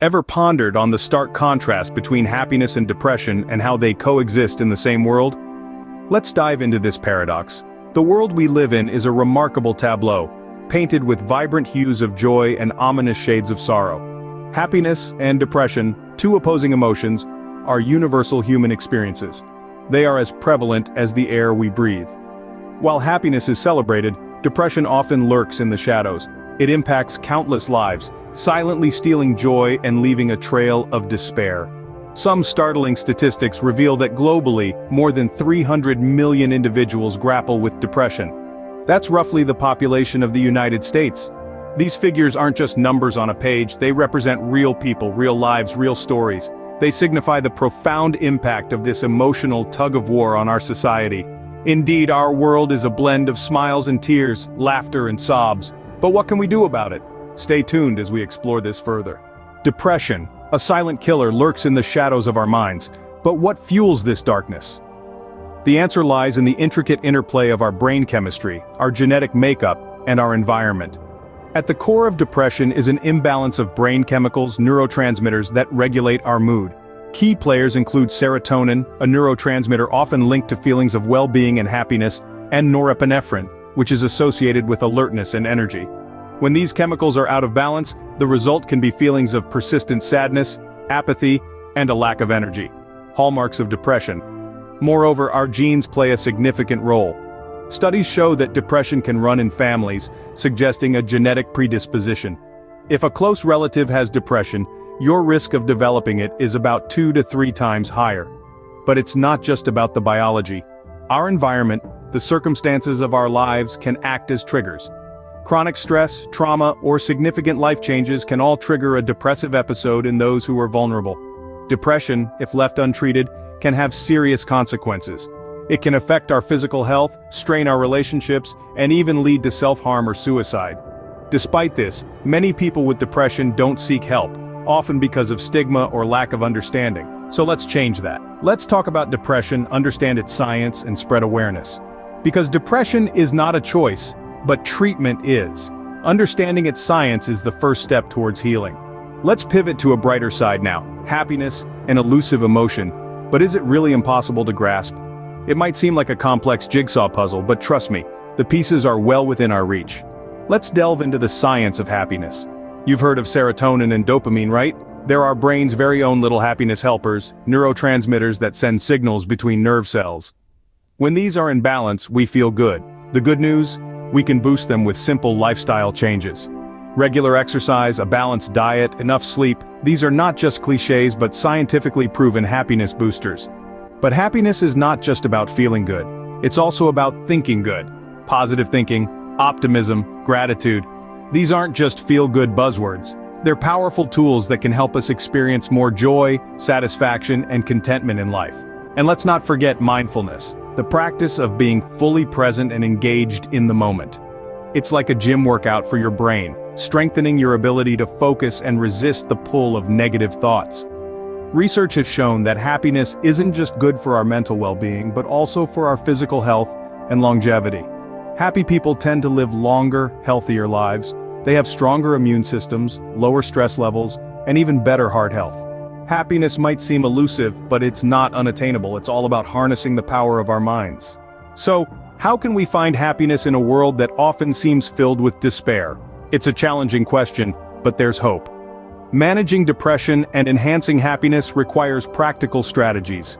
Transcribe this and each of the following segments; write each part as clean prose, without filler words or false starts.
Ever pondered on the stark contrast between happiness and depression and how they coexist in the same world? Let's dive into this paradox. The world we live in is a remarkable tableau, painted with vibrant hues of joy and ominous shades of sorrow. Happiness and depression, two opposing emotions, are universal human experiences. They are as prevalent as the air we breathe. While happiness is celebrated, depression often lurks in the shadows. It impacts countless lives, silently stealing joy and leaving a trail of despair. Some startling statistics reveal that globally, more than 300 million individuals grapple with depression. That's roughly the population of the United States. These figures aren't just numbers on a page, they represent real people, real lives, real stories. They signify the profound impact of this emotional tug-of-war on our society. Indeed, our world is a blend of smiles and tears, laughter and sobs. But what can we do about it? Stay tuned as we explore this further. Depression, a silent killer, lurks in the shadows of our minds. But what fuels this darkness? The answer lies in the intricate interplay of our brain chemistry, our genetic makeup, and our environment. At the core of depression is an imbalance of brain chemicals, neurotransmitters that regulate our mood. Key players include serotonin, a neurotransmitter often linked to feelings of well-being and happiness, and norepinephrine, which is associated with alertness and energy. When these chemicals are out of balance, the result can be feelings of persistent sadness, apathy, and a lack of energy. Hallmarks of depression. Moreover, our genes play a significant role. Studies show that depression can run in families, suggesting a genetic predisposition. If a close relative has depression, your risk of developing it is about 2 to 3 times higher. But it's not just about the biology. Our environment, the circumstances of our lives, can act as triggers. Chronic stress, trauma, or significant life changes can all trigger a depressive episode in those who are vulnerable. Depression, if left untreated, can have serious consequences. It can affect our physical health, strain our relationships, and even lead to self-harm or suicide. Despite this, many people with depression don't seek help, often because of stigma or lack of understanding. So let's change that. Let's talk about depression, understand its science, and spread awareness. Because depression is not a choice, but treatment is. Understanding its science is the first step towards healing. Let's pivot to a brighter side now. Happiness, an elusive emotion, but is it really impossible to grasp? It might seem like a complex jigsaw puzzle, but trust me, the pieces are well within our reach. Let's delve into the science of happiness. You've heard of serotonin and dopamine, right? They're our brain's very own little happiness helpers, neurotransmitters that send signals between nerve cells. When these are in balance, we feel good. The good news? We can boost them with simple lifestyle changes. Regular exercise, a balanced diet, enough sleep, these are not just cliches but scientifically proven happiness boosters. But happiness is not just about feeling good. It's also about thinking good. Positive thinking, optimism, gratitude. These aren't just feel-good buzzwords. They're powerful tools that can help us experience more joy, satisfaction, and contentment in life. And let's not forget mindfulness, the practice of being fully present and engaged in the moment. It's like a gym workout for your brain, strengthening your ability to focus and resist the pull of negative thoughts. Research has shown that happiness isn't just good for our mental well-being, but also for our physical health and longevity. Happy people tend to live longer, healthier lives. They have stronger immune systems, lower stress levels, and even better heart health. Happiness might seem elusive, but it's not unattainable. It's all about harnessing the power of our minds. So, how can we find happiness in a world that often seems filled with despair? It's a challenging question, but there's hope. Managing depression and enhancing happiness requires practical strategies.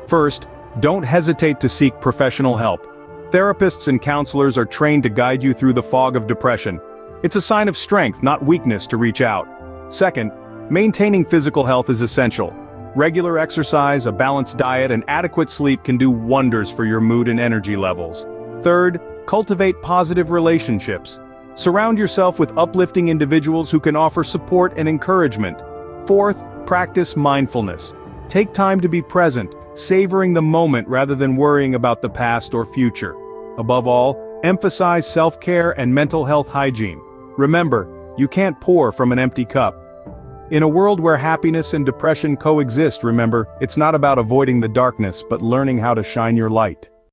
First, don't hesitate to seek professional help. Therapists and counselors are trained to guide you through the fog of depression. It's a sign of strength, not weakness, to reach out. Second, maintaining physical health is essential. Regular exercise, a balanced diet, and adequate sleep can do wonders for your mood and energy levels. Third, cultivate positive relationships. Surround yourself with uplifting individuals who can offer support and encouragement. Fourth, practice mindfulness. Take time to be present, savoring the moment rather than worrying about the past or future. Above all, emphasize self-care and mental health hygiene. Remember, you can't pour from an empty cup. In a world where happiness and depression coexist, remember, it's not about avoiding the darkness but learning how to shine your light.